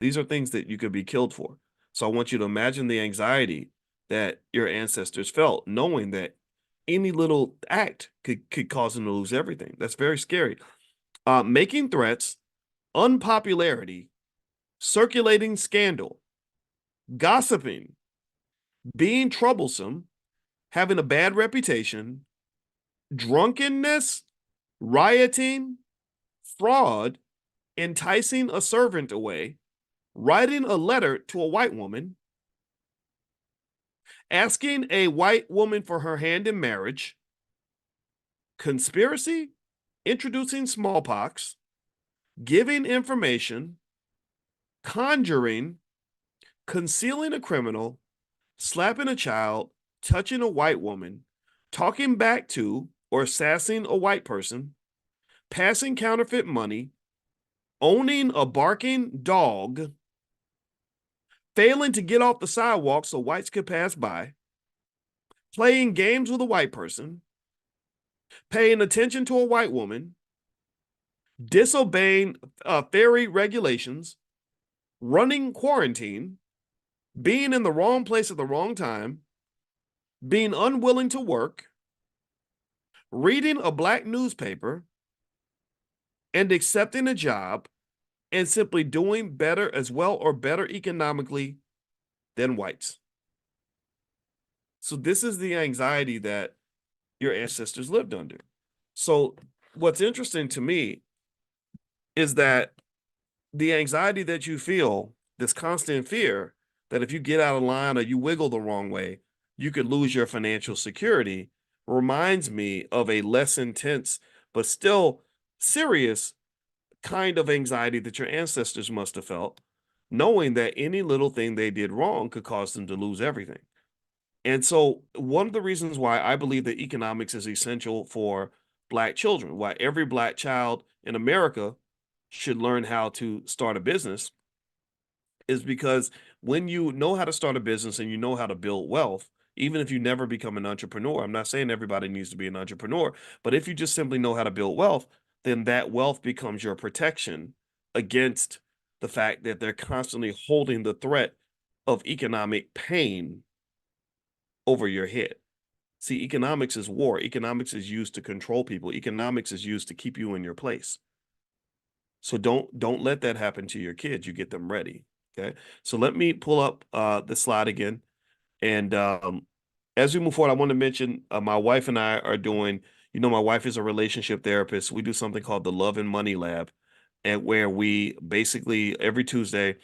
These are things that you could be killed for. So I want you to imagine the anxiety that your ancestors felt, knowing that any little act could cause them to lose everything. That's very scary. Making threats, unpopularity, circulating scandal, gossiping, being troublesome, having a bad reputation, drunkenness, rioting, fraud, enticing a servant away, writing a letter to a white woman, asking a white woman for her hand in marriage, conspiracy, introducing smallpox, giving information, conjuring, concealing a criminal, slapping a child, touching a white woman, talking back to or sassing a white person, passing counterfeit money, owning a barking dog, failing to get off the sidewalk so whites could pass by, playing games with a white person, paying attention to a white woman, disobeying ferry regulations, running quarantine, being in the wrong place at the wrong time, being unwilling to work, reading a black newspaper, and accepting a job and simply doing better as well or better economically than whites. So this is the anxiety that your ancestors lived under. So what's interesting to me is that the anxiety that you feel, this constant fear that if you get out of line or you wiggle the wrong way, you could lose your financial security, reminds me of a less intense but still serious kind of anxiety that your ancestors must have felt, knowing that any little thing they did wrong could cause them to lose everything. And so, one of the reasons why I believe that economics is essential for Black children, why every Black child in America should learn how to start a business, is because when you know how to start a business and you know how to build wealth, even if you never become an entrepreneur, I'm not saying everybody needs to be an entrepreneur, but if you just simply know how to build wealth, then that wealth becomes your protection against the fact that they're constantly holding the threat of economic pain over your head. See, economics is war. Economics is used to control people. Economics is used to keep you in your place. So don't let that happen to your kids. You get them ready. Okay. So let me pull up the slide again. And as we move forward, I want to mention my wife and I are doing, my wife is a relationship therapist. We do something called the Love and Money Lab, and where we basically every Tuesday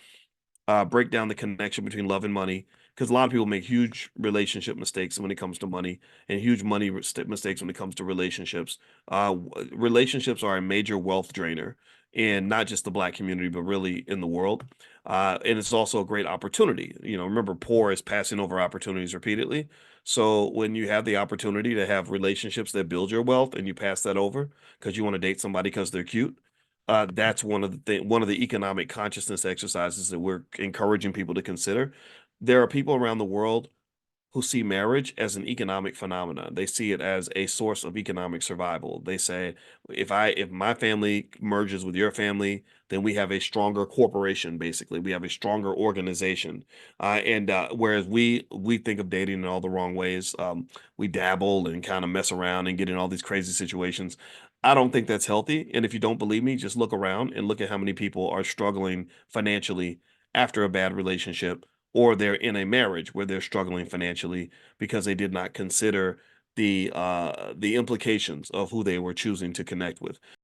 break down the connection between love and money, because a lot of people make huge relationship mistakes when it comes to money and huge money mistakes when it comes to relationships. Relationships are a major wealth drainer in not just the Black community, but really in the world. And it's also a great opportunity. Remember, poor is passing over opportunities repeatedly. So when you have the opportunity to have relationships that build your wealth and you pass that over because you want to date somebody because they're cute, that's one of the economic consciousness exercises that we're encouraging people to consider. There are people around the world who see marriage as an economic phenomenon. They see it as a source of economic survival. They say, if my family merges with your family, then we have a stronger corporation. Basically, we have a stronger organization. And whereas we think of dating in all the wrong ways, we dabble and kind of mess around and get in all these crazy situations. I don't think that's healthy. And if you don't believe me, just look around and look at how many people are struggling financially after a bad relationship, or they're in a marriage where they're struggling financially because they did not consider the implications of who they were choosing to connect with.